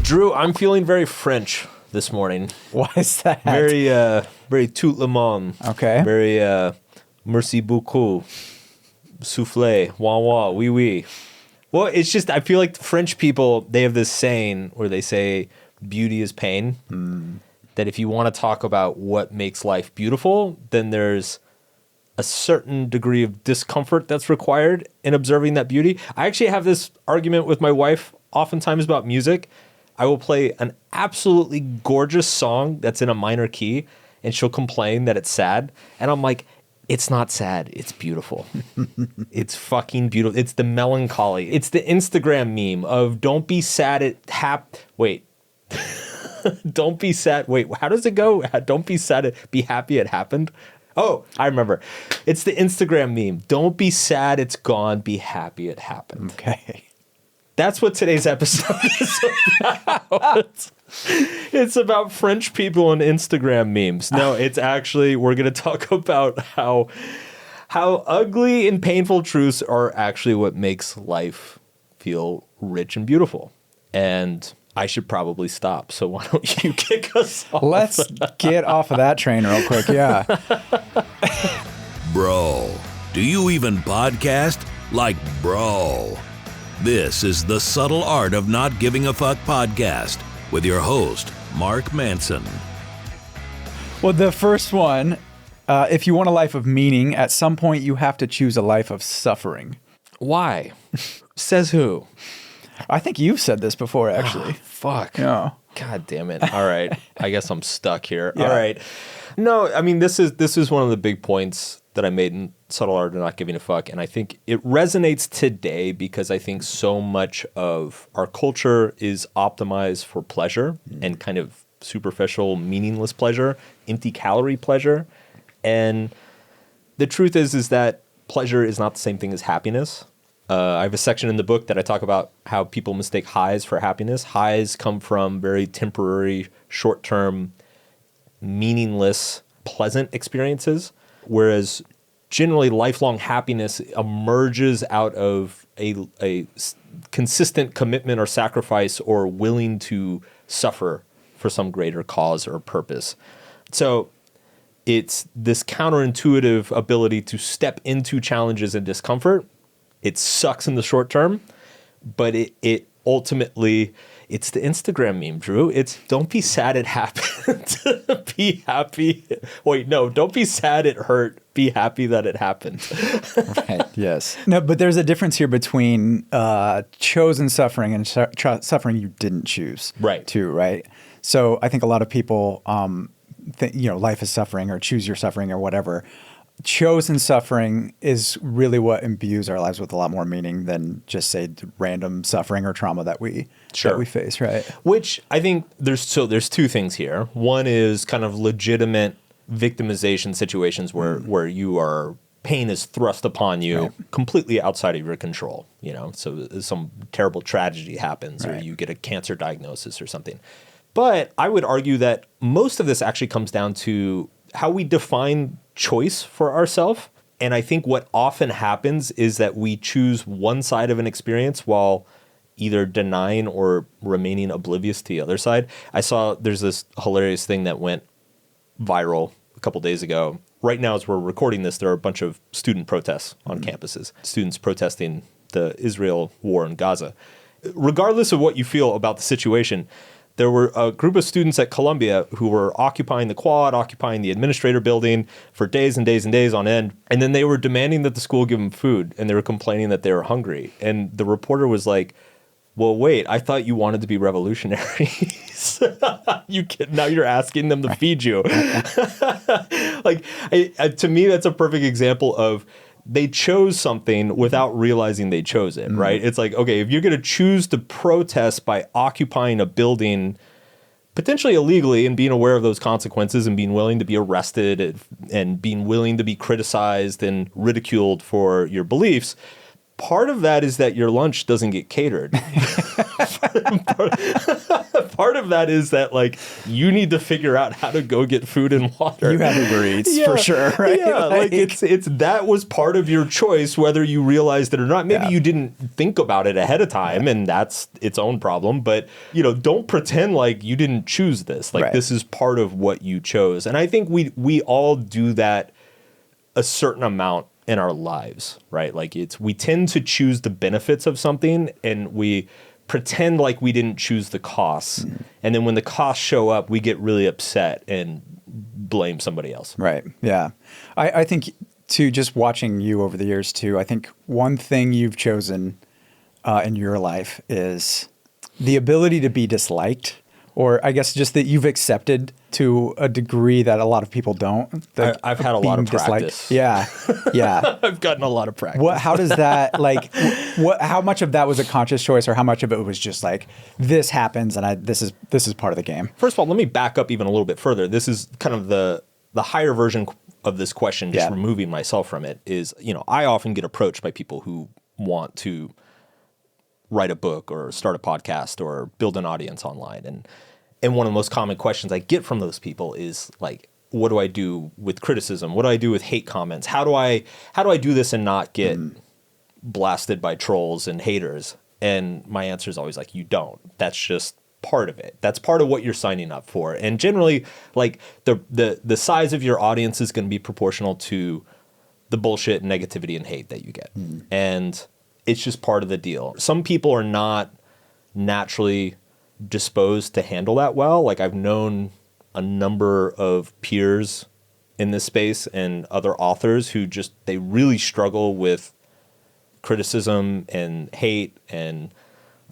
Drew, I'm feeling very French this morning. Why is that? Very tout le monde. Okay. Very merci beaucoup. Soufflé. Wah wah. Oui oui. Well, it's just, I feel like French people, they have this saying where they say beauty is pain. That if you want to talk about what makes life beautiful, then there's a certain degree of discomfort that's required in observing that beauty. I actually have this argument with my wife oftentimes about music. I will play an absolutely gorgeous song that's in a minor key, and she'll complain that it's sad. And I'm like, it's not sad. It's beautiful. It's fucking beautiful. It's the melancholy. It's the Instagram meme of don't be sad at Wait. Don't be sad. Wait, how does it go? Don't be sad. Be happy it happened. Oh, I remember. It's the Instagram meme. Don't be sad. It's gone. Be happy it happened. Okay. That's what today's episode is about. It's about French people and Instagram memes. No, it's actually, we're going to talk about how ugly and painful truths are actually what makes life feel rich and beautiful. And I should probably stop. So why don't you kick us off? Let's get off of that train real quick. Yeah. Bro, do you even podcast? Like, bro. This is the Subtle Art of Not Giving a Fuck podcast with your host, Mark Manson. Well, the first one, if you want a life of meaning, at some point you have to choose a life of suffering. Why? Says who? I think you've said this before, actually. Fuck. Yeah. God damn it. All right. I guess I'm stuck here. Yeah. All right. No, I mean, this is one of the big points that I made in Subtle Art of Not Giving a Fuck. And I think it resonates today because I think so much of our culture is optimized for pleasure and kind of superficial, meaningless pleasure, empty calorie pleasure. And the truth is that pleasure is not the same thing as happiness. I have a section in the book that I talk about how people mistake highs for happiness. Highs come from very temporary, short-term, meaningless, pleasant experiences, whereas generally lifelong happiness emerges out of a consistent commitment or sacrifice or willing to suffer for some greater cause or purpose. So it's this counterintuitive ability to step into challenges and discomfort. It sucks in the short term, but it ultimately, it's the Instagram meme, Drew. It's don't be sad it happened. Be happy. Wait, no, don't be sad it hurt. Be happy that it happened. Right, yes. No, but there's a difference here between chosen suffering and suffering you didn't choose. Right. Too, right? So I think a lot of people think, life is suffering or choose your suffering or whatever. Chosen suffering is really what imbues our lives with a lot more meaning than just say random suffering or trauma that we face, right? Which I think there's two things here. One is kind of legitimate victimization situations where pain is thrust upon you completely outside of your control, so some terrible tragedy happens or you get a cancer diagnosis or something. But I would argue that most of this actually comes down to how we define choice for ourselves. And I think what often happens is that we choose one side of an experience while either denying or remaining oblivious to the other side. I saw there's this hilarious thing that went viral a couple days ago. Right now, as we're recording this, there are a bunch of student protests on campuses, students protesting the Israel war in Gaza. Regardless of what you feel about the situation, there were a group of students at Columbia who were occupying the quad, occupying the administrator building for days and days and days on end. And then they were demanding that the school give them food, and they were complaining that they were hungry. And the reporter was like, well, wait, I thought you wanted to be revolutionaries. Now you're asking them to feed you. To me, that's a perfect example of they chose something without realizing they chose it, right? It's like, okay, if you're going to choose to protest by occupying a building potentially illegally and being aware of those consequences and being willing to be arrested and being willing to be criticized and ridiculed for your beliefs, part of that is that your lunch doesn't get catered. Part of that is that, like, you need to figure out how to go get food and water. You have Uber Eats for sure, right? Yeah, like it's that was part of your choice, whether you realized it or not. Maybe you didn't think about it ahead of time, and that's its own problem. But, you know, don't pretend like you didn't choose this. Like, this is part of what you chose. And I think we all do that a certain amount in our lives, right? Like, we tend to choose the benefits of something, and we pretend like we didn't choose the costs. And then when the costs show up, we get really upset and blame somebody else. Right. Yeah. I think too, just watching you over the years too, I think one thing you've chosen in your life is the ability to be disliked, or I guess just that you've accepted to a degree that a lot of people don't. I've had a lot of practice. Yeah. Yeah. I've gotten a lot of practice. How does that, like, how much of that was a conscious choice, or how much of it was just like, this happens and this is part of the game? First of all, let me back up even a little bit further. This is kind of the higher version of this question, just removing myself from it, is, you know, I often get approached by people who want to write a book or start a podcast or build an audience online. And one of the most common questions I get from those people is like, what do I do with criticism? What do I do with hate comments? How do I do this and not get blasted by trolls and haters? And my answer is always like, you don't. That's just part of it. That's part of what you're signing up for. And generally, like, the size of your audience is going to be proportional to the bullshit, negativity, and hate that you get. And it's just part of the deal. Some people are not naturally disposed to handle that well. Like, I've known a number of peers in this space and other authors who just, they really struggle with criticism and hate and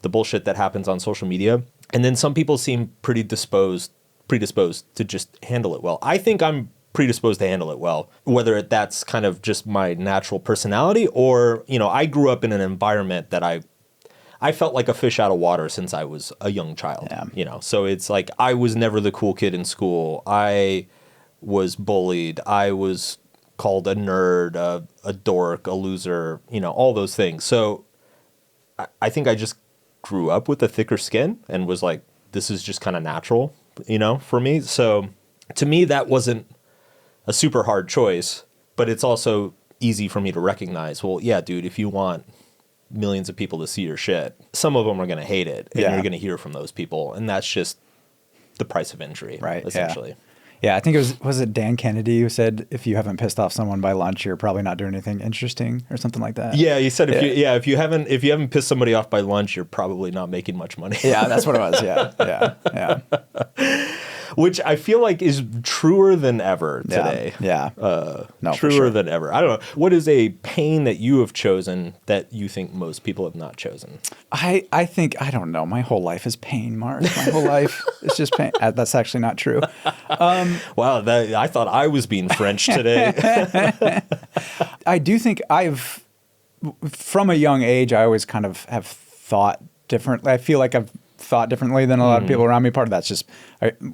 the bullshit that happens on social media. And then some people seem predisposed to just handle it well. I think I'm predisposed to handle it well, whether that's kind of just my natural personality, or, you know, I grew up in an environment that I felt like a fish out of water since I was a young child, you know? So it's like, I was never the cool kid in school. I was bullied. I was called a nerd, a dork, a loser, you know, all those things. So I think I just grew up with a thicker skin and was like, this is just kind of natural, you know, for me. So to me, that wasn't a super hard choice, but it's also easy for me to recognize, well, yeah, dude, if you want millions of people to see your shit, some of them are going to hate it, and you're going to hear from those people, and that's just the price of entry, right? Essentially. Yeah, I think was it Dan Kennedy who said, if you haven't pissed off someone by lunch, you're probably not doing anything interesting, or something like that. Yeah, he said if you haven't pissed somebody off by lunch, you're probably not making much money. Yeah, that's what it was. Yeah. Which I feel like is truer than ever today. Yeah. No, truer than ever. I don't know. What is a pain that you have chosen that you think most people have not chosen? I think, I don't know. My whole life is pain, Mark. My whole life is just pain. That's actually not true. Wow, I thought I was being French today. I do think from a young age, I always kind of have thought differently. I feel like I've thought differently than a lot of people around me. Part of that's just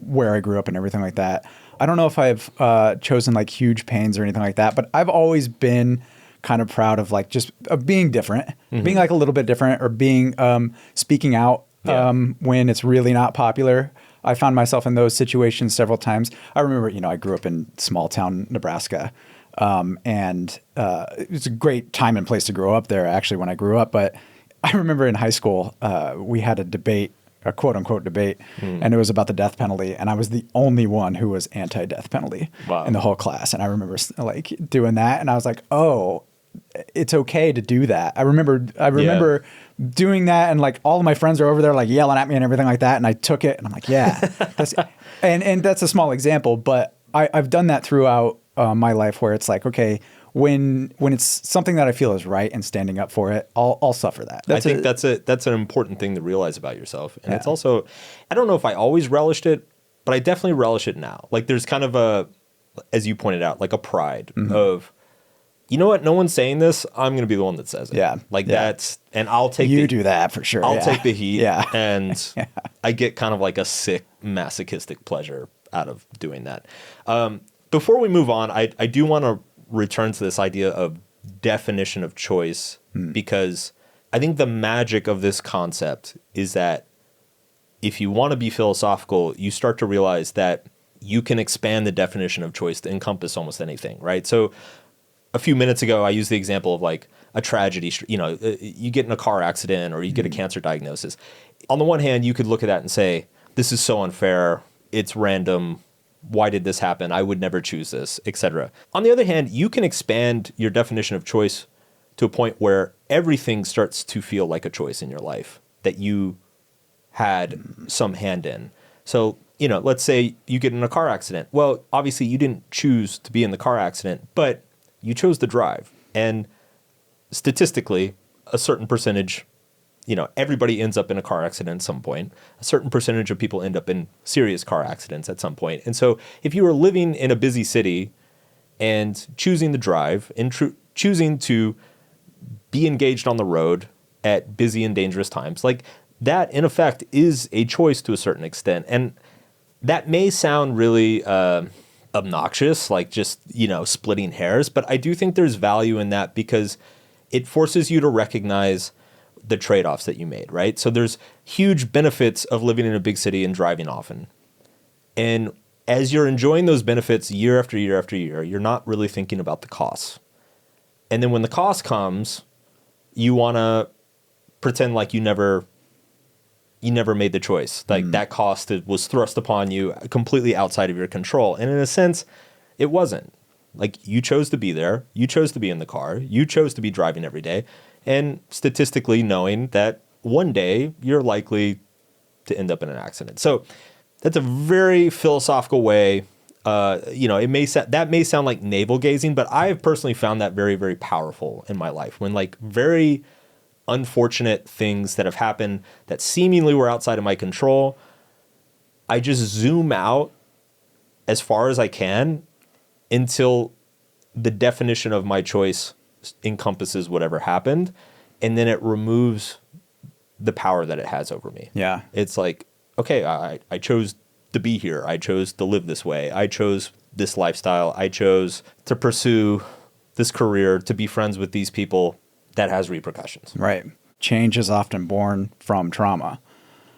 where I grew up and everything like that. I don't know if I've chosen like huge pains or anything like that, but I've always been kind of proud of like just being different, being like a little bit different, or being speaking out when it's really not popular. I found myself in those situations several times. I remember, you know, I grew up in small town Nebraska, and it was a great time and place to grow up there, actually, when I grew up. But I remember in high school, we had a debate, a quote unquote debate, and it was about the death penalty. And I was the only one who was anti-death penalty in the whole class. And I remember like doing that, and I was like, oh, it's okay to do that. I remember doing that, and like all of my friends are over there like yelling at me and everything like that. And I took it, and I'm like, yeah, and that's a small example, but I've done that throughout my life, where it's like, okay, when it's something that I feel is right and standing up for it, I'll suffer that. I think that's an important thing to realize about yourself. And it's also, I don't know if I always relished it, but I definitely relish it now. Like, there's kind of a, as you pointed out, like a pride of, you know what, no one's saying this, I'm going to be the one that says it. Yeah. Like that's, and I'll take you do that for sure. I'll take the heat. Yeah. And I get kind of like a sick masochistic pleasure out of doing that. Before we move on, I do want to return to this idea of definition of choice because I think the magic of this concept is that if you want to be philosophical, you start to realize that you can expand the definition of choice to encompass almost anything, right? So a few minutes ago, I used the example of like a tragedy. You know, you get in a car accident or you get a cancer diagnosis. On the one hand, you could look at that and say, this is so unfair. It's random. Why did this happen? I would never choose this, etc. On the other hand, you can expand your definition of choice to a point where everything starts to feel like a choice in your life that you had some hand in. So, you know, let's say you get in a car accident. Well, obviously you didn't choose to be in the car accident, but you chose to drive. And statistically, a certain percentage, you know, everybody ends up in a car accident at some point. A certain percentage of people end up in serious car accidents at some point. And so if you were living in a busy city and choosing to drive and choosing to be engaged on the road at busy and dangerous times, like that in effect is a choice to a certain extent. And that may sound really obnoxious, like just, you know, splitting hairs, but I do think there's value in that because it forces you to recognize the trade-offs that you made, right? So there's huge benefits of living in a big city and driving often. And as you're enjoying those benefits year after year after year, you're not really thinking about the costs. And then when the cost comes, you want to pretend like you never made the choice. Like that cost was thrust upon you completely outside of your control. And in a sense, it wasn't. Like you chose to be there. You chose to be in the car. You chose to be driving every day. And statistically knowing that one day you're likely to end up in an accident. So that's a very philosophical way. You know, that may sound like navel gazing, but I have personally found that very, very powerful in my life when like very unfortunate things that have happened that seemingly were outside of my control, I just zoom out as far as I can until the definition of my choice encompasses whatever happened, and then it removes the power that it has over me. Yeah. It's like, okay, I chose to be here. I chose to live this way. I chose this lifestyle. I chose to pursue this career, to be friends with these people. That has repercussions. Right. Change is often born from trauma.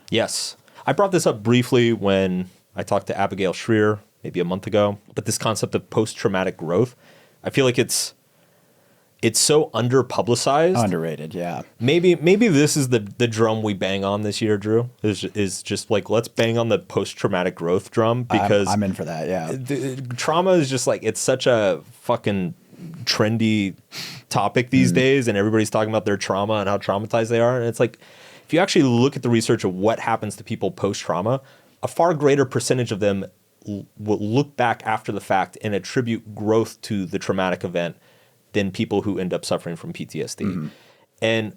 Yes. I brought this up briefly when I talked to Abigail Schreier maybe a month ago, but this concept of post-traumatic growth, I feel like it's so under-publicized. Underrated, yeah. Maybe this is the drum we bang on this year, Drew, is just like, let's bang on the post-traumatic growth drum because I'm in for that, yeah. Trauma is just like, it's such a fucking trendy topic these days, and everybody's talking about their trauma and how traumatized they are. And it's like, if you actually look at the research of what happens to people post-trauma, a far greater percentage of them will look back after the fact and attribute growth to the traumatic event than people who end up suffering from PTSD. And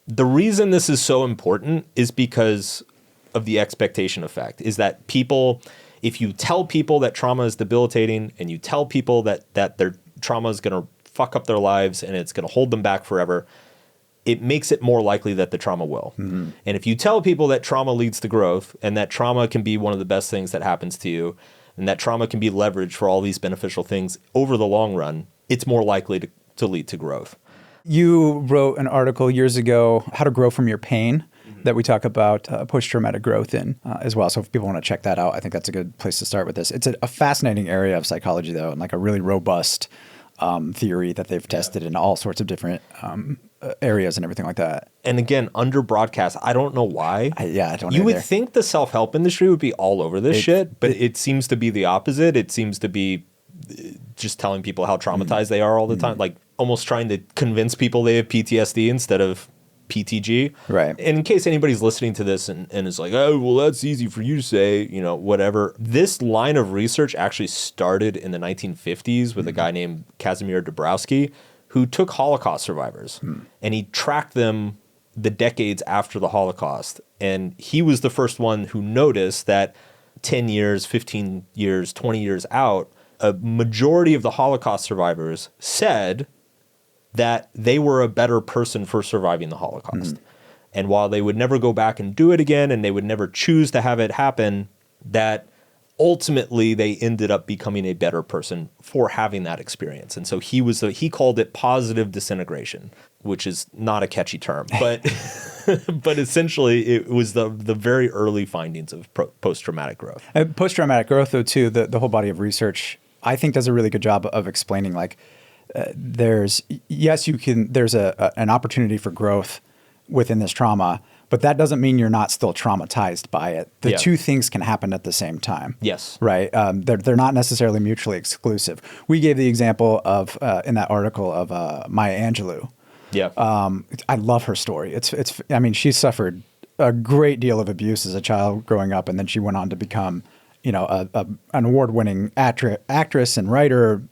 the reason this is so important is because of the expectation effect, is that people, if you tell people that trauma is debilitating and you tell people that their trauma is going to fuck up their lives and it's going to hold them back forever, it makes it more likely that the trauma will. And if you tell people that trauma leads to growth and that trauma can be one of the best things that happens to you and that trauma can be leveraged for all these beneficial things over the long run, it's more likely to lead to growth. You wrote an article years ago, How to Grow from Your Pain, that we talk about post-traumatic growth in as well. So if people want to check that out, I think that's a good place to start with this. It's a fascinating area of psychology, though, and like a really robust theory that they've tested in all sorts of different areas and everything like that. And again, under broadcast, I don't know why. I don't. You would think the self-help industry would be all over this shit, but it seems to be the opposite. It seems to be just telling people how traumatized they are all the time, like almost trying to convince people they have PTSD instead of PTG. Right. And in case anybody's listening to this and is like, oh, well, that's easy for you to say, you know, whatever. This line of research actually started in the 1950s with a guy named Kazimir Dabrowski, who took Holocaust survivors and he tracked them the decades after the Holocaust. And he was the first one who noticed that 10 years, 15 years, 20 years out, a majority of the Holocaust survivors said that they were a better person for surviving the Holocaust. And while they would never go back and do it again, and they would never choose to have it happen, that ultimately they ended up becoming a better person for having that experience. And so he called it positive disintegration, which is not a catchy term, but but essentially it was the very early findings of post-traumatic growth. Post-traumatic growth, though, too, the whole body of research, I think, does a really good job of explaining, like, there's an opportunity for growth within this trauma, but that doesn't mean you're not still traumatized by it. The two things can happen at the same time. Yes. Right. They're not necessarily mutually exclusive. We gave the example of, in that article, of Maya Angelou. Yeah. I love her story. I mean, she suffered a great deal of abuse as a child growing up, and then she went on to become, an award-winning actress and writer,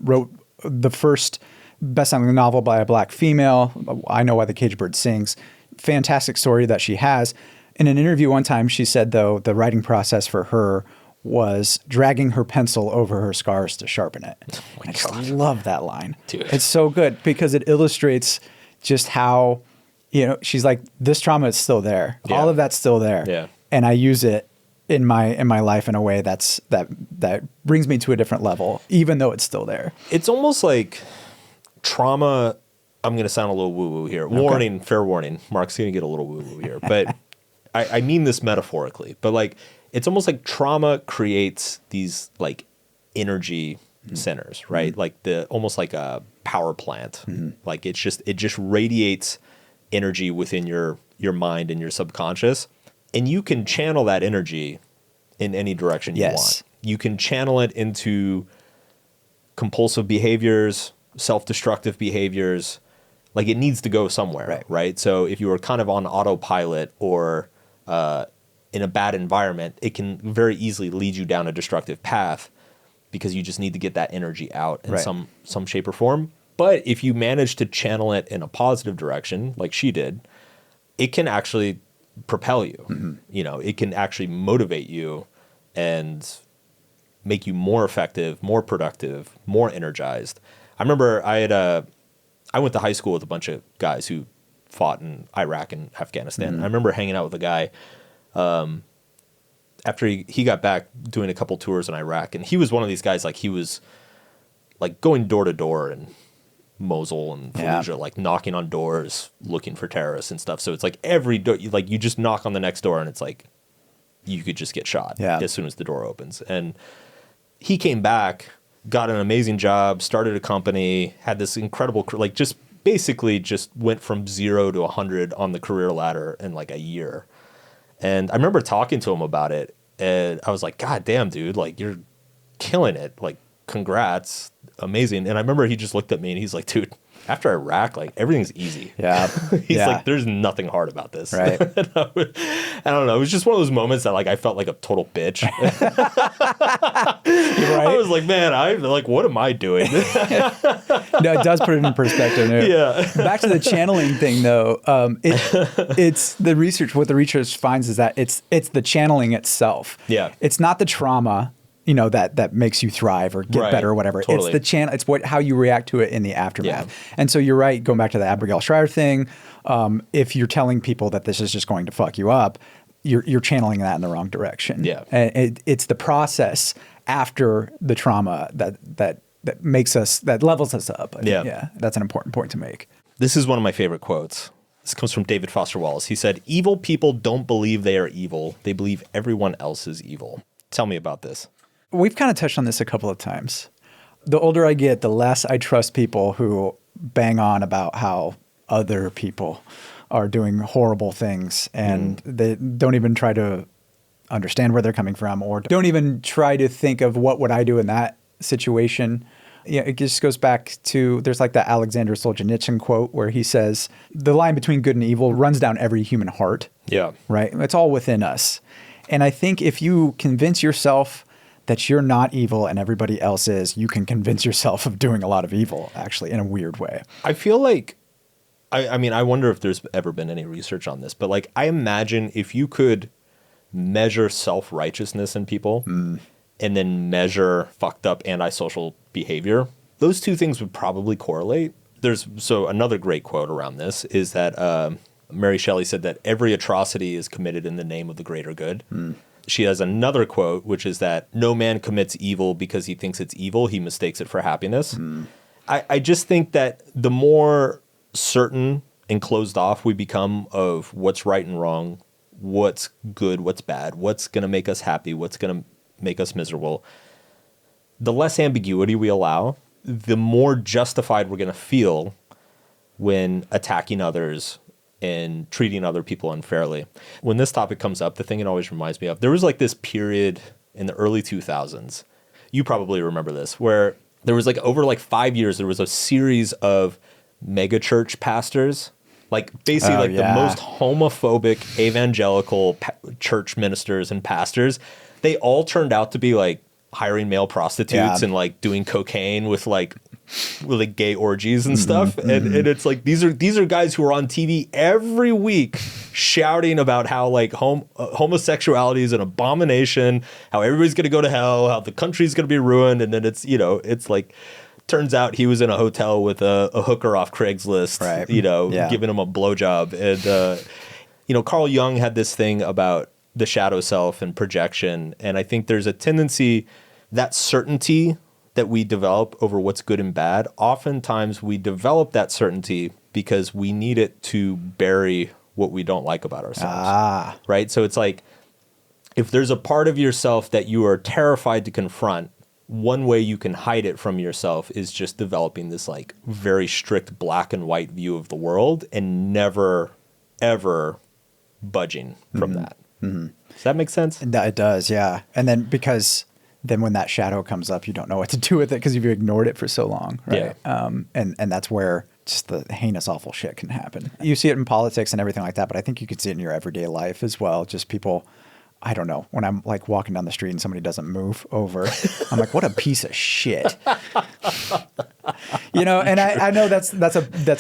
wrote the first best-selling novel by a black female, I Know Why the Caged Bird Sings. Fantastic story that she has. In an interview one time, she said, though, the writing process for her was dragging her pencil over her scars to sharpen it. Oh I just love that line. Dude. It's so good because it illustrates just how, she's like, this trauma is still there. Yeah. All of that's still there. Yeah. And I use it in my life in a way that brings me to a different level, even though it's still there. It's almost like trauma. I'm going to sound a little woo-woo here. Okay. Fair warning. Mark's going to get a little woo-woo here. But I mean this metaphorically. But like, it's almost like trauma creates these like energy centers, right? Mm-hmm. Like almost like a power plant. Mm-hmm. Like it just radiates energy within your mind and your subconscious. And you can channel that energy in any direction you want. You can channel it into compulsive behaviors, self-destructive behaviors. Like it needs to go somewhere, right? So if you were kind of on autopilot or in a bad environment, it can very easily lead you down a destructive path because you just need to get that energy out in some shape or form. But if you manage to channel it in a positive direction, like she did, it can actually propel you. Mm-hmm. It can actually motivate you and make you more effective, more productive, more energized. I remember I went to high school with a bunch of guys who fought in Iraq and Afghanistan. Mm-hmm. I remember hanging out with a guy after he got back doing a couple tours in Iraq. And he was one of these guys, like he was like going door to door in Mosul and Fallujah, like knocking on doors, looking for terrorists and stuff. So it's like every door, like you just knock on the next door and it's like you could just get shot as soon as the door opens. And he came back, got an amazing job, started a company, had this incredible, like just basically just went from 0 to 100 on the career ladder in like a year. And I remember talking to him about it and I was like, God damn, dude, like you're killing it. Like, congrats. Amazing. And I remember he just looked at me and he's like, dude, after Iraq, like everything's easy. Yeah. He's like, there's nothing hard about this. Right. And I don't know. It was just one of those moments that like I felt like a total bitch. Right? I was like, man, what am I doing? No, it does put it in perspective. No. Yeah. Back to the channeling thing though. It's the research. What the research finds is that it's the channeling itself. Yeah. It's not the trauma, that makes you thrive or get better or whatever. Totally. It's the channel. It's how you react to it in the aftermath. Yeah. And so you're right. Going back to the Abigail Shrier thing, if you're telling people that this is just going to fuck you up, you're channeling that in the wrong direction. Yeah. And it's the process after the trauma that makes us, that levels us up. Yeah. That's an important point to make. This is one of my favorite quotes. This comes from David Foster Wallace. He said, "Evil people don't believe they are evil. They believe everyone else is evil." Tell me about this. We've kind of touched on this a couple of times. The older I get, the less I trust people who bang on about how other people are doing horrible things and they don't even try to understand where they're coming from or don't even try to think of what would I do in that situation. Yeah, it just goes back to, there's like that Alexander Solzhenitsyn quote where he says, the line between good and evil runs down every human heart. Yeah. Right? It's all within us. And I think if you convince yourself that you're not evil and everybody else is, you can convince yourself of doing a lot of evil, actually, in a weird way. I feel like, I mean, I wonder if there's ever been any research on this, but like, I imagine if you could measure self-righteousness in people and then measure fucked up antisocial behavior, those two things would probably correlate. So another great quote around this is that Mary Shelley said that every atrocity is committed in the name of the greater good. she has another quote, which is that no man commits evil because he thinks it's evil. He mistakes it for happiness. I just think that the more certain and closed off we become of what's right and wrong, what's good, what's bad, what's going to make us happy, what's going to make us miserable, the less ambiguity we allow, the more justified we're going to feel when attacking others and treating other people unfairly. When this topic comes up, the thing it always reminds me of, there was like this period in the early 2000s, you probably remember this, where there was like over like 5 years, there was a series of mega church pastors, like basically the most homophobic evangelical church ministers and pastors. They all turned out to be like hiring male prostitutes and like doing cocaine with like gay orgies and stuff. And it's like these are guys who are on TV every week shouting about how like homosexuality is an abomination, how everybody's going to go to hell, how the country's going to be ruined. And then it's like, turns out he was in a hotel with a hooker off Craigslist, giving him a blowjob. And, Carl Jung had this thing about the shadow self and projection. And I think there's a tendency, that certainty that we develop over what's good and bad, oftentimes we develop that certainty because we need it to bury what we don't like about ourselves. Right? So it's like, if there's a part of yourself that you are terrified to confront, one way you can hide it from yourself is just developing this like very strict black and white view of the world and never, ever budging from that. Does that make sense? It does, yeah. And then because then when that shadow comes up, you don't know what to do with it because you've ignored it for so long, right? Yeah. And that's where just the heinous, awful shit can happen. You see it in politics and everything like that, but I think you could see it in your everyday life as well. Just people, I don't know, when I'm like walking down the street and somebody doesn't move over, I'm like, what a piece of shit. And I know that's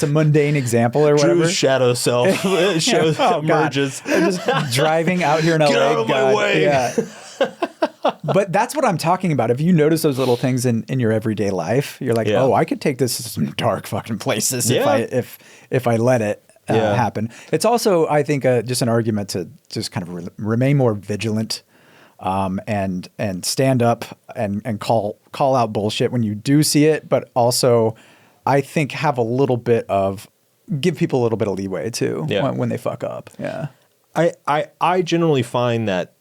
a mundane example or whatever. Drew's shadow self emerges. Just driving out here in LA. Get out of my way. Yeah. But that's what I'm talking about. If you notice those little things in your everyday life, you're like, oh, I could take this to some dark fucking places if I let it happen. It's also, I think, just an argument to just kind of remain more vigilant and stand up and call out bullshit when you do see it, but also I think have a little bit of, give people a little bit of leeway too when they fuck up. Yeah. I generally find that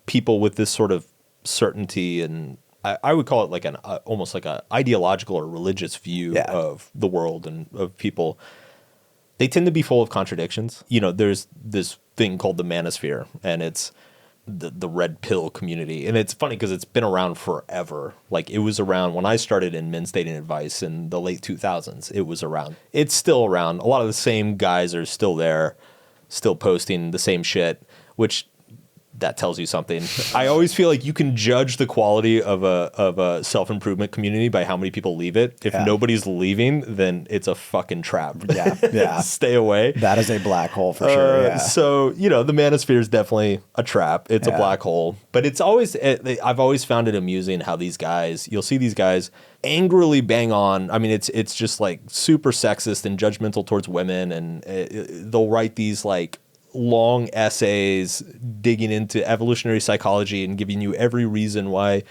people with this sort of certainty, and I would call it like almost like an ideological or religious view of the world and of people, they tend to be full of contradictions. There's this thing called the manosphere, and it's the red pill community. And it's funny because it's been around forever. Like, it was around when I started in men's dating advice in the late 2000s. It was around. It's still around. A lot of the same guys are still there, still posting the same shit, which that tells you something. I always feel like you can judge the quality of a self-improvement community by how many people leave it. If nobody's leaving, then it's a fucking trap. Yeah. Stay away. That is a black hole for sure. Yeah. So, the manosphere is definitely a trap. It's a black hole. But it's always, I've always found it amusing how these guys, you'll see these guys angrily bang on. I mean, it's just like super sexist and judgmental towards women. And they'll write these like long essays digging into evolutionary psychology and giving you every reason why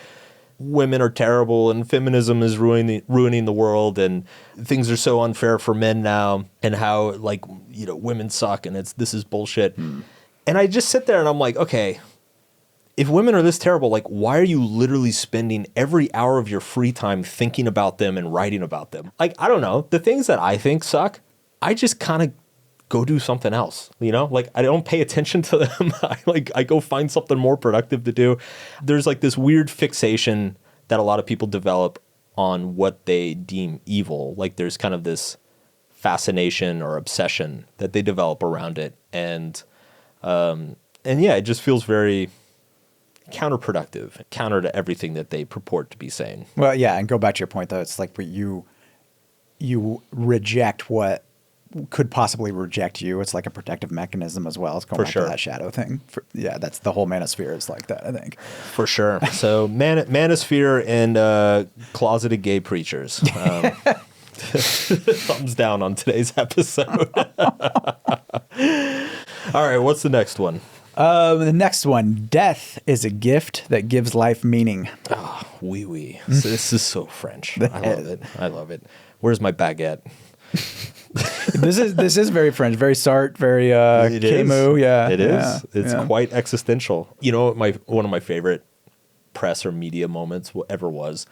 women are terrible and feminism is ruining the world and things are so unfair for men now and how women suck and this is bullshit. And I just sit there and I'm like, okay, if women are this terrible, like, why are you literally spending every hour of your free time thinking about them and writing about them? Like, I don't know, the things that I think suck, I just kind of go do something else, like I don't pay attention to them. I go find something more productive to do. There's like this weird fixation that a lot of people develop on what they deem evil. Like there's kind of this fascination or obsession that they develop around it. And it just feels very counterproductive, counter to everything that they purport to be saying. Well, yeah. And go back to your point though. It's like you reject what could possibly reject you. It's like a protective mechanism as well. It's going back to that shadow thing. That's the whole manosphere is like that, I think. For sure. So manosphere and closeted gay preachers. Thumbs down on today's episode. All right, what's the next one? The next one, death is a gift that gives life meaning. Oh, oui, oui. So this is so French. I love it. I love it. Where's my baguette? This is very French, very Sartre, very It is. Camus. Yeah, It yeah, is. It's yeah. quite existential. You know what one of my favorite press or media moments ever was?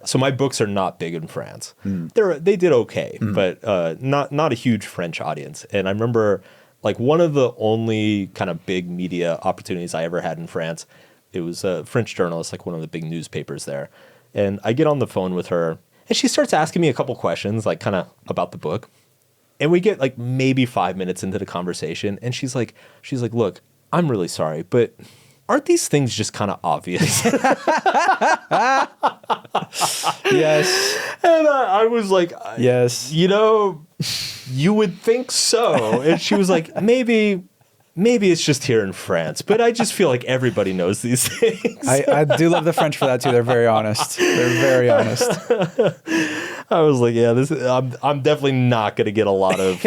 So my books are not big in France. They did okay, but not a huge French audience. And I remember like one of the only kind of big media opportunities I ever had in France. It was a French journalist, like one of the big newspapers there. And I get on the phone with her and she starts asking me a couple questions, like kind of about the book. And we get like maybe 5 minutes into the conversation. And she's like, look, I'm really sorry, but aren't these things just kind of obvious? Yes. And I was like, Yes. you know, you would think so. And she was like, maybe it's just here in France, but I just feel like everybody knows these things. I do love the French for that too. They're very honest. They're very honest. I was like, yeah, I'm definitely not going to get a lot of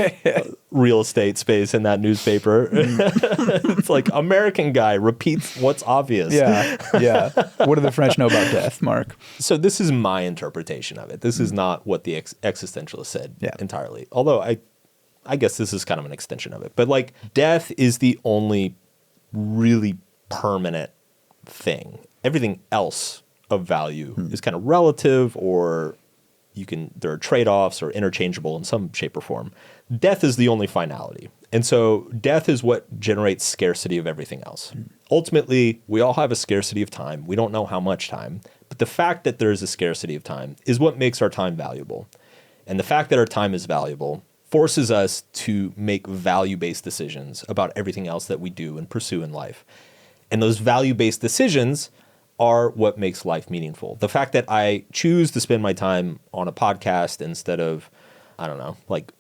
real estate space in that newspaper. It's like American guy repeats what's obvious. Yeah. Yeah. What do the French know about death, Mark? So this is my interpretation of it. This is not what the existentialist said entirely. Although I guess this is kind of an extension of it. But like death is the only really permanent thing. Everything else of value is kind of relative, or there are trade-offs or interchangeable in some shape or form. Death is the only finality. And so death is what generates scarcity of everything else. Ultimately, we all have a scarcity of time. We don't know how much time, but the fact that there is a scarcity of time is what makes our time valuable. And the fact that our time is valuable forces us to make value-based decisions about everything else that we do and pursue in life. And those value-based decisions are what makes life meaningful. The fact that I choose to spend my time on a podcast instead of, I don't know, like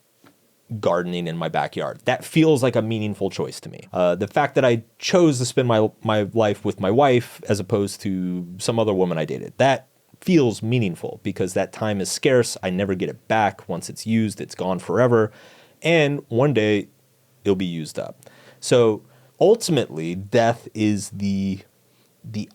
gardening in my backyard, that feels like a meaningful choice to me. The fact that I chose to spend my life with my wife as opposed to some other woman I dated, that feels meaningful because that time is scarce. I never get it back. Once it's used, it's gone forever. And one day it'll be used up. So ultimately, death is the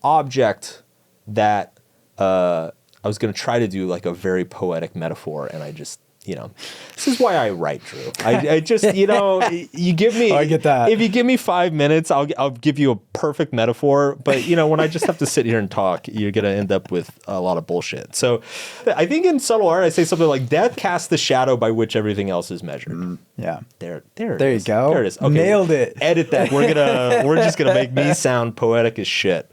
object that I was going to try to do like a very poetic metaphor, and I just, this is why I write, Drew. I just, you give me, I get that. If you give me 5 minutes, I'll give you a perfect metaphor. But, when I just have to sit here and talk, you're going to end up with a lot of bullshit. So I think in subtle art, I say something like death casts the shadow by which everything else is measured. Yeah. There you is. go. There it is. Okay, Nailed it. Edit that. We're just going to make me sound poetic as shit.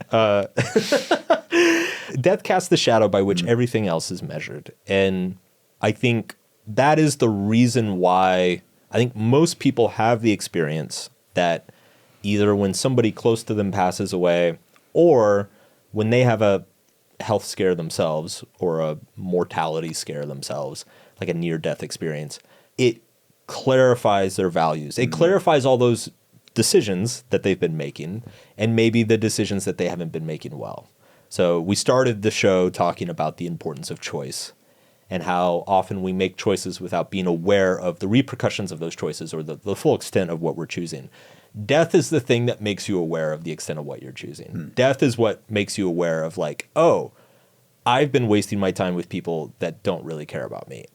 Death casts the shadow by which everything else is measured. And I think that is the reason why I think most people have the experience that either when somebody close to them passes away or when they have a health scare themselves or a mortality scare themselves, like a near-death experience, it clarifies their values. It clarifies all those decisions that they've been making and maybe the decisions that they haven't been making well. So we started the show talking about the importance of choice and how often we make choices without being aware of the repercussions of those choices or the full extent of what we're choosing. Death is the thing that makes you aware of the extent of what you're choosing. Death is what makes you aware of like, oh, I've been wasting my time with people that don't really care about me.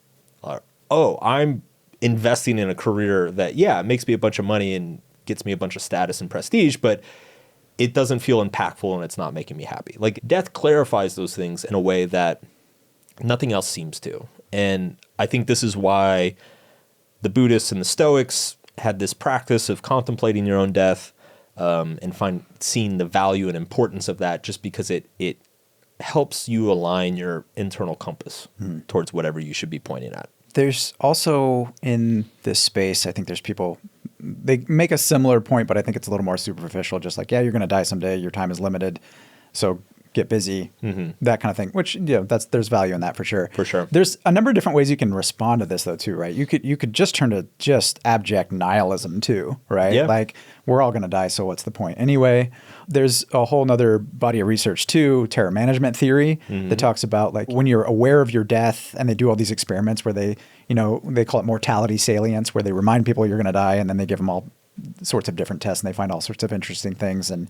Or, oh, I'm investing in a career that, it makes me a bunch of money and gets me a bunch of status and prestige, but it doesn't feel impactful and it's not making me happy. Like death clarifies those things in a way that nothing else seems to. And I think this is why the Buddhists and the Stoics had this practice of contemplating your own death and seeing the value and importance of that just because it helps you align your internal compass towards whatever you should be pointing at. There's also in this space, I think there's people, they make a similar point, but I think it's a little more superficial. Just like, you're going to die someday. Your time is limited. So get busy, that kind of thing, which, there's value in that for sure. For sure. There's a number of different ways you can respond to this though, too, right? You could just turn to just abject nihilism too, right? Yeah. Like we're all going to die. So what's the point anyway? There's a whole nother body of research too, terror management theory that talks about like when you're aware of your death, and they do all these experiments where they, they call it mortality salience, where they remind people you're going to die and then they give them all sorts of different tests and they find all sorts of interesting things. And,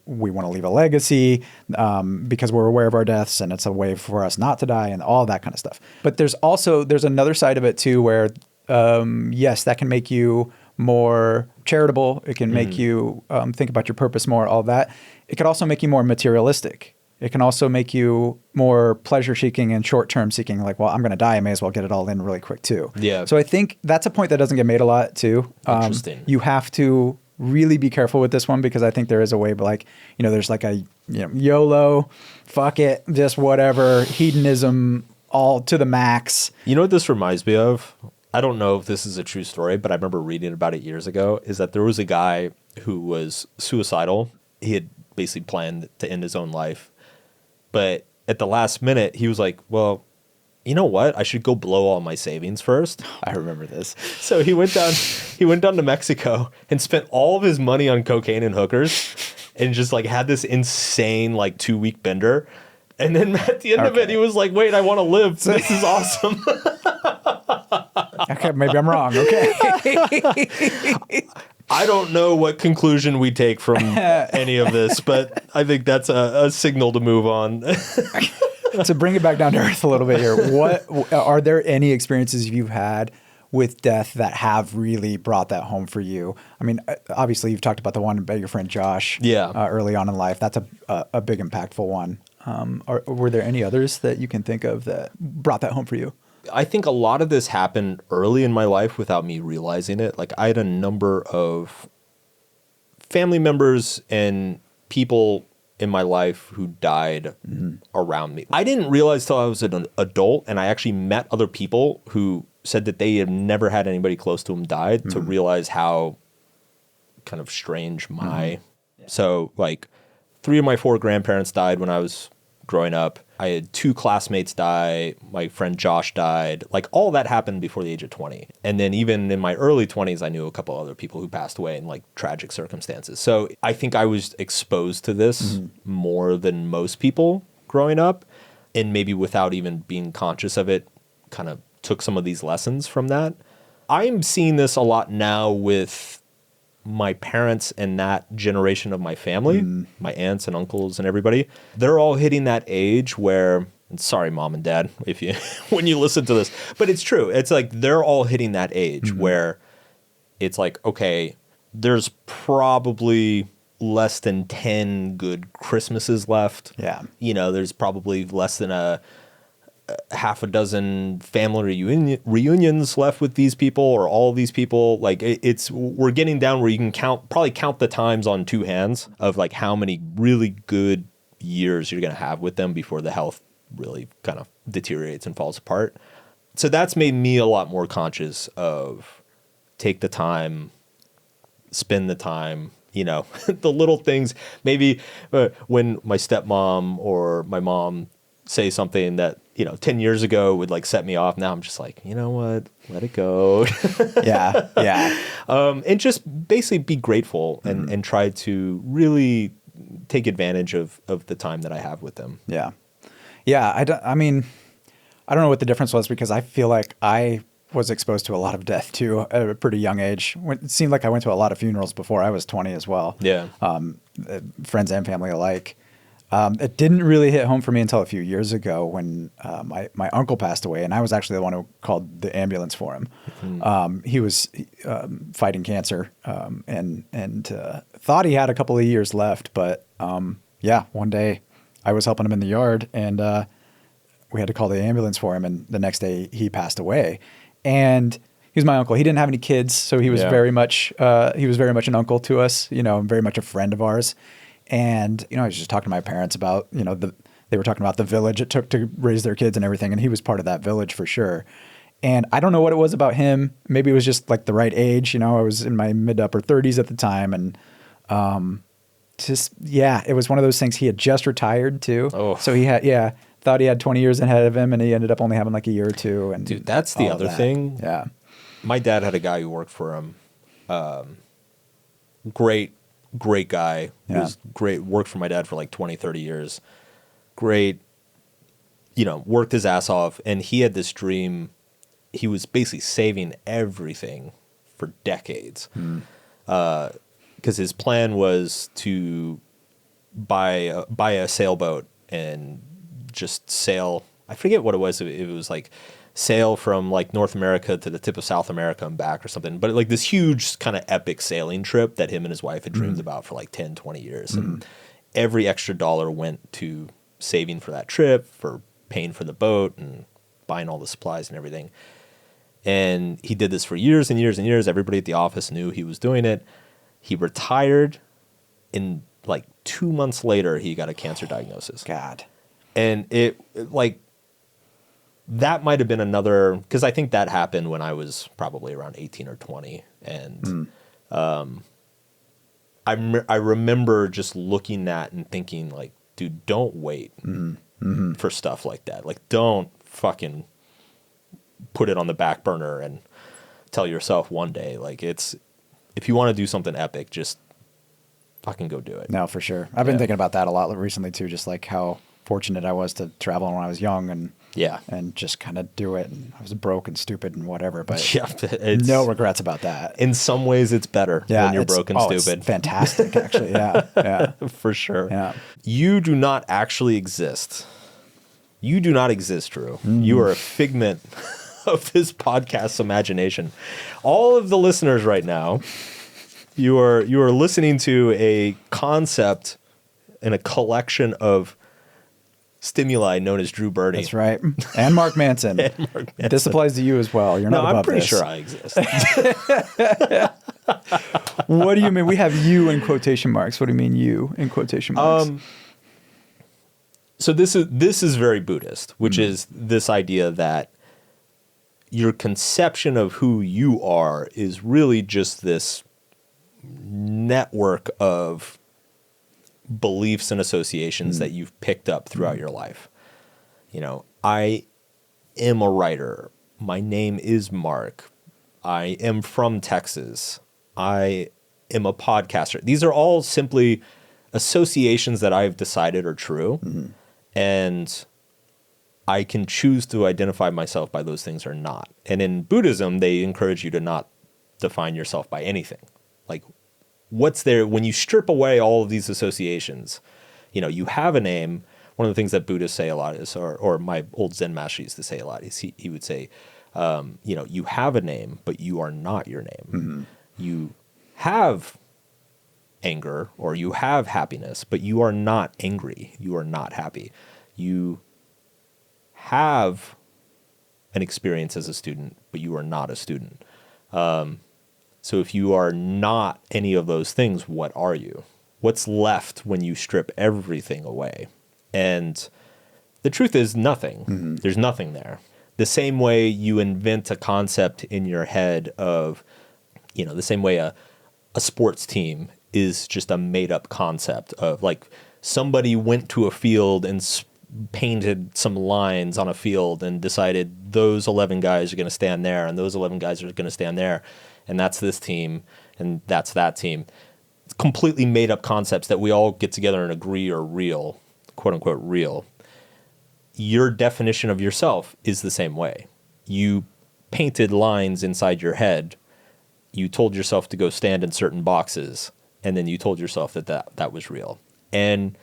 we want to leave a legacy because we're aware of our deaths and it's a way for us not to die and all that kind of stuff. But there's another side of it too, where, yes, that can make you more charitable. It can make you think about your purpose more, all that. It could also make you more materialistic. It can also make you more pleasure seeking and short-term seeking. Like, well, I'm going to die. I may as well get it all in really quick too. Yeah. So I think that's a point that doesn't get made a lot too. Interesting. You have to really be careful with this one because I think there is a way, but like, there's like a, YOLO, fuck it, just whatever, hedonism all to the max. You know what this reminds me of? I don't know if this is a true story, but I remember reading about it years ago, is that there was a guy who was suicidal. He had basically planned to end his own life. But at the last minute, he was like, well, you know what? I should go blow all my savings first. I remember this. So he went down to Mexico and spent all of his money on cocaine and hookers and just like had this insane like 2-week bender. And then at the end of it, he was like, wait, I want to live. This is awesome. Okay, maybe I'm wrong. Okay. I don't know what conclusion we take from any of this, but I think that's a signal to move on. To bring it back down to earth a little bit here, what are there any experiences you've had with death that have really brought that home for you? I mean, obviously you've talked about the one about your friend Josh early on in life. That's a big impactful one. Were there any others that you can think of that brought that home for you? I think a lot of this happened early in my life without me realizing it. Like I had a number of family members and people in my life who died around me. I didn't realize till I was an adult, and I actually met other people who said that they had never had anybody close to them died to realize how kind of strange my... So like 3 of my 4 grandparents died when I was growing up. I had 2 classmates die. My friend Josh died. Like all that happened before the age of 20. And then even in my early 20s, I knew a couple other people who passed away in like tragic circumstances. So I think I was exposed to this more than most people growing up. And maybe without even being conscious of it, kind of took some of these lessons from that. I'm seeing this a lot now with my parents and that generation of my family, my aunts and uncles and everybody. They're all hitting that age where, and sorry, mom and dad, if you when you listen to this, but it's true. It's like they're all hitting that age where it's like, okay, there's probably less than 10 good Christmases left. Yeah. There's probably less than a half a dozen family reunions left with these people or all of these people. Like we're getting down where you can probably count the times on 2 hands of like how many really good years you're going to have with them before the health really kind of deteriorates and falls apart. So that's made me a lot more conscious of take the time, spend the time, the little things. Maybe when my stepmom or my mom say something that 10 years ago would like set me off. Now I'm just like, you know what? Let it go. Yeah. And just basically be grateful and try to really take advantage of the time that I have with them. Yeah. Yeah. I don't know what the difference was because I feel like I was exposed to a lot of death too at a pretty young age. It seemed like I went to a lot of funerals before I was 20 as well. Yeah. Friends and family alike. It didn't really hit home for me until a few years ago when my uncle passed away, and I was actually the one who called the ambulance for him. He was fighting cancer and thought he had a couple of years left, but one day I was helping him in the yard, and we had to call the ambulance for him, and the next day he passed away. And he was my uncle. He didn't have any kids, so he was very much an uncle to us, very much a friend of ours. And, I was just talking to my parents about, they were talking about the village it took to raise their kids and everything. And he was part of that village for sure. And I don't know what it was about him. Maybe it was just like the right age. I was in my mid to upper 30s at the time. And it was one of those things. He had just retired too. Oh. So he had, thought he had 20 years ahead of him, and he ended up only having like a year or two. And dude, that's the other thing. Yeah. My dad had a guy who worked for him. Great guy. He was great. Worked for my dad for like 20, 30 years. Great, worked his ass off. And he had this dream. He was basically saving everything for decades. because his plan was to buy a sailboat and just sail. I forget what it was. It was like sail from like North America to the tip of South America and back or something. But like this huge kind of epic sailing trip that him and his wife had dreamed about for like 10, 20 years. And every extra dollar went to saving for that trip, for paying for the boat and buying all the supplies and everything. And he did this for years and years and years. Everybody at the office knew he was doing it. He retired. In like 2 months later, he got a cancer diagnosis. God. And it like, that might have been another, because I think that happened when I was probably around 18 or 20. And I remember just looking at and thinking like, dude, don't wait for stuff like that. Like, don't fucking put it on the back burner and tell yourself one day, like, if you want to do something epic, just fucking go do it. No, for sure. I've been thinking about that a lot recently too, just like how fortunate I was to travel when I was young and just kind of do it. And I was broke and stupid and whatever, but no regrets about that. In some ways it's better when you're broke and stupid. It's fantastic, actually. Yeah. For sure. Yeah. You do not actually exist. You do not exist, Drew. You are a figment of this podcast's imagination. All of the listeners right now, you are listening to a concept and a collection of stimuli known as Drew Birdie. That's right. And Mark Manson. This applies to you as well. You're not above this. No, I'm pretty sure I exist. What do you mean? We have you in quotation marks. What do you mean you in quotation marks? So this is very Buddhist, which is this idea that your conception of who you are is really just this network of beliefs and associations that you've picked up throughout your life. You know, I am a writer. My name is Mark. I am from Texas. I am a podcaster. These are all simply associations that I've decided are true. And I can choose to identify myself by those things or not. And in Buddhism, they encourage you to not define yourself by anything. Like, what's there when you strip away all of these associations? You know, you have a name. One of the things that Buddhists say a lot is, or my old Zen master used to say a lot, is he would say, you know, you have a name, but you are not your name. You have anger or you have happiness, but you are not angry. You are not happy. You have an experience as a student, but you are not a student. So if you are not any of those things, what are you? What's left when you strip everything away? And the truth is nothing. There's nothing there. The same way you invent a concept in your head of, you know, the same way a sports team is just a made up concept of like somebody went to a field and painted some lines on a field and decided those 11 guys are going to stand there and those 11 guys are going to stand there. And that's this team and that's that team. It's completely made up concepts that we all get together and agree are real, quote unquote real. Your definition of yourself is the same way. You painted lines inside your head. You told yourself to go stand in certain boxes, and then you told yourself that was real. And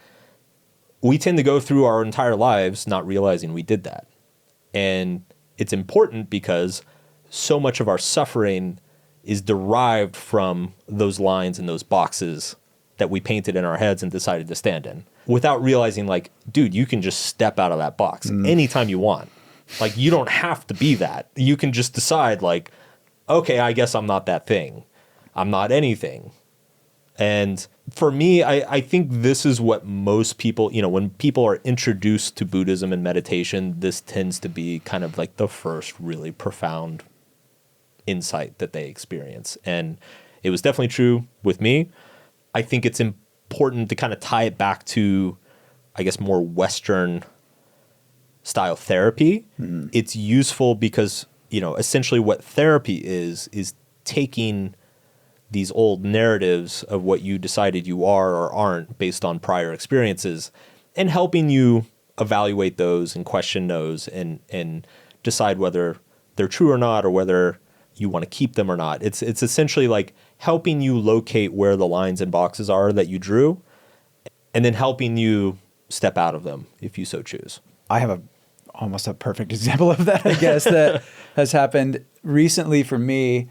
we tend to go through our entire lives not realizing we did that. And it's important because so much of our suffering is derived from those lines and those boxes that we painted in our heads and decided to stand in without realizing, like, dude, you can just step out of that box anytime you want. Like, you don't have to be that. You can just decide, like, okay, I guess I'm not that thing. I'm not anything. And for me, I think this is what most people, you know, when people are introduced to Buddhism and meditation, this tends to be kind of like the first really profound insight that they experience. And it was definitely true with me. I think it's important to kind of tie it back to, I guess, more Western style therapy. It's useful because, you know, essentially what therapy is taking these old narratives of what you decided you are or aren't based on prior experiences and helping you evaluate those and question those and decide whether they're true or not or whether you want to keep them or not. It's essentially like helping you locate where the lines and boxes are that you drew, and then helping you step out of them if you so choose. I have almost a perfect example of that, I guess, that has happened recently for me.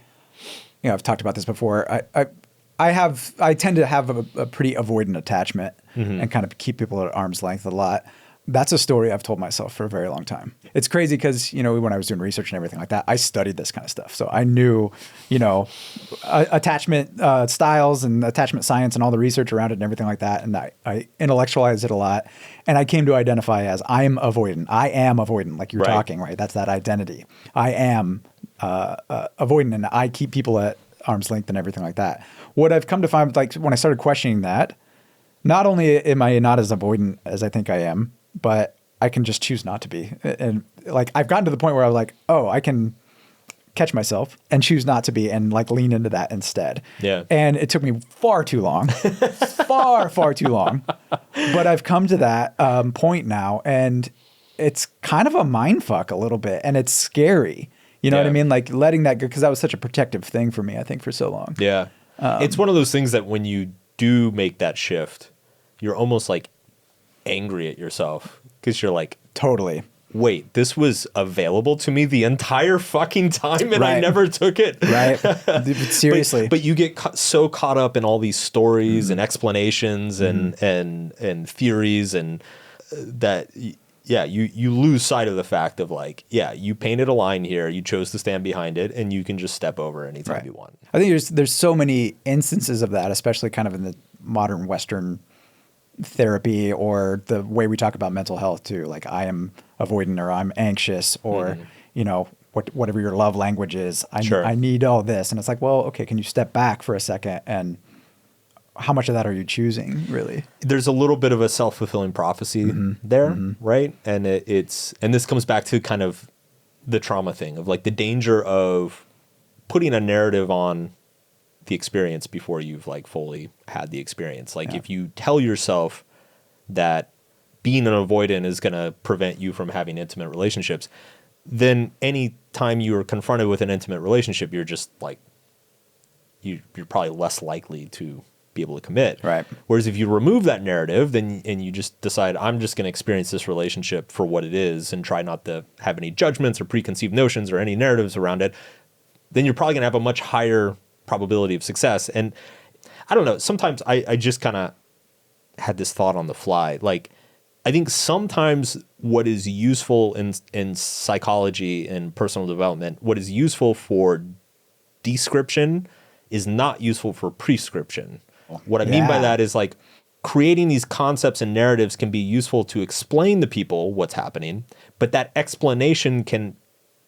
You know, I've talked about this before. I tend to have a pretty avoidant attachment and kind of keep people at arm's length a lot. That's a story I've told myself for a very long time. It's crazy because, you know, when I was doing research and everything like that, I studied this kind of stuff. So I knew, you know, attachment styles and attachment science and all the research around it and everything like that. And I intellectualized it a lot. And I came to identify as I'm avoidant. I am avoidant, like you're talking, right? That's that identity. I am avoidant, and I keep people at arm's length and everything like that. What I've come to find, like when I started questioning that, not only am I not as avoidant as I think I am, but I can just choose not to be. And like, I've gotten to the point where I'm like, oh, I can catch myself and choose not to be and like lean into that instead. Yeah. And it took me far too long, far too long. But I've come to that point now, and it's kind of a mind fuck a little bit, and it's scary. You know what I mean? Like letting that go, because that was such a protective thing for me, I think, for so long. Yeah. It's one of those things that when you do make that shift, you're almost like angry at yourself because you're like, totally. Wait, this was available to me the entire fucking time and I never took it. Right. Seriously. But you get so caught up in all these stories and explanations and theories and that, you lose sight of the fact of like, you painted a line here, you chose to stand behind it, and you can just step over anytime you want. I think there's so many instances of that, especially kind of in the modern Western therapy or the way we talk about mental health too. Like I am avoidant, or I'm anxious, or you know, whatever your love language is. I need all this, and it's like, well, okay, can you step back for a second, and how much of that are you choosing, really? There's a little bit of a self-fulfilling prophecy there, right? And and this comes back to kind of the trauma thing of like the danger of putting a narrative on the experience before you've like fully had the experience. Like if you tell yourself that being an avoidant is going to prevent you from having intimate relationships, then any time you are confronted with an intimate relationship, you're just like, you're probably less likely to be able to commit. Right. Whereas if you remove that narrative, and you just decide, I'm just going to experience this relationship for what it is and try not to have any judgments or preconceived notions or any narratives around it, then you're probably going to have a much higher probability of success. And I don't know, sometimes I just kind of had this thought on the fly. Like, I think sometimes what is useful in psychology and personal development, what is useful for description is not useful for prescription. What I mean by that is like creating these concepts and narratives can be useful to explain to people what's happening, but that explanation can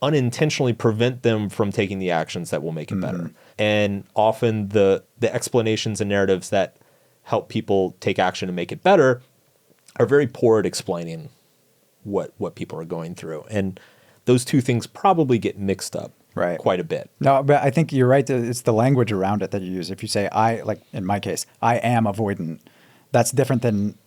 unintentionally prevent them from taking the actions that will make it better. And often the explanations and narratives that help people take action and make it better are very poor at explaining what people are going through. And those two things probably get mixed up quite a bit. No, but I think you're right. It's the language around it that you use. If you say, like in my case, I am avoidant, that's different than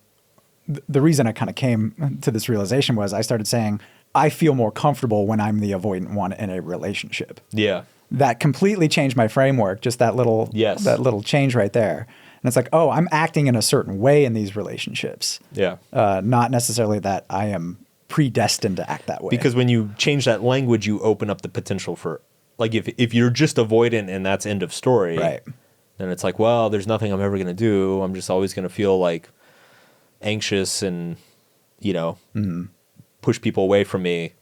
the reason I kind of came to this realization was I started saying, I feel more comfortable when I'm the avoidant one in a relationship. Yeah. That completely changed my framework, just that little change right there. And it's like, oh, I'm acting in a certain way in these relationships. Yeah. Not necessarily that I am predestined to act that way. Because when you change that language, you open up the potential for, like, if you're just avoidant and that's end of story, right, then it's like, well, there's nothing I'm ever going to do. I'm just always going to feel like anxious and, you know, push people away from me.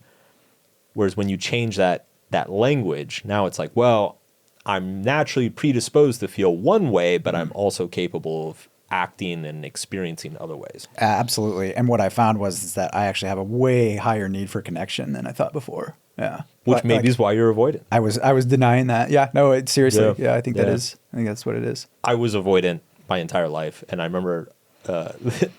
Whereas when you change that language, now it's like, well, I'm naturally predisposed to feel one way, but I'm also capable of acting and experiencing other ways. Absolutely. And what I found was that I actually have a way higher need for connection than I thought before. Yeah. Which maybe is why you're avoidant. I was denying that. Yeah. No, seriously. Yeah. I think that is. I think that's what it is. I was avoidant my entire life. And I remember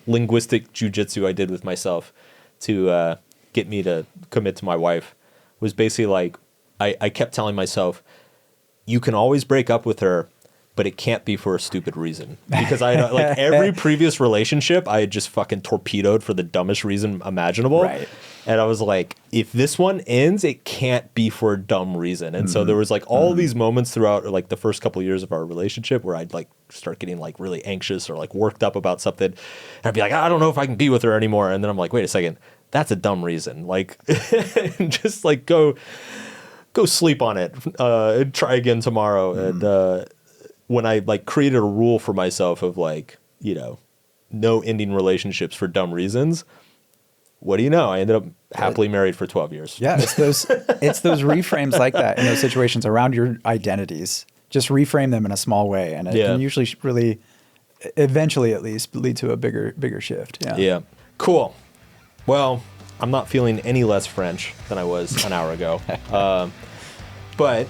linguistic jujitsu I did with myself to get me to commit to my wife was basically like, I kept telling myself, you can always break up with her, but it can't be for a stupid reason. Because I like every previous relationship, I had just fucking torpedoed for the dumbest reason imaginable. Right. And I was like, if this one ends, it can't be for a dumb reason. And so there was like all these moments throughout like the first couple of years of our relationship where I'd like start getting like really anxious or like worked up about something. And I'd be like, I don't know if I can be with her anymore. And then I'm like, wait a second, that's a dumb reason. Like, just like go sleep on it and try again tomorrow. And when I like created a rule for myself of like, you know, no ending relationships for dumb reasons, what do you know? I ended up happily married for 12 years. Yeah, it's those reframes like that in those situations around your identities. Just reframe them in a small way, and it can usually really, eventually at least, lead to a bigger shift. Yeah. Cool. Well, I'm not feeling any less French than I was an hour ago. But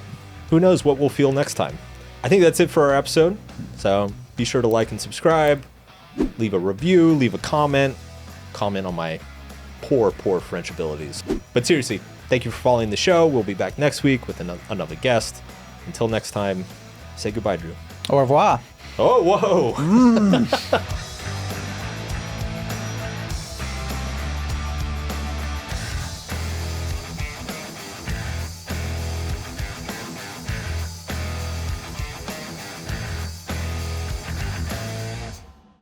who knows what we'll feel next time. I think that's it for our episode. So be sure to like and subscribe, leave a review, leave a comment on my poor French abilities. But seriously, thank you for following the show. We'll be back next week with another guest. Until next time, say goodbye, Drew. Au revoir. Oh, whoa.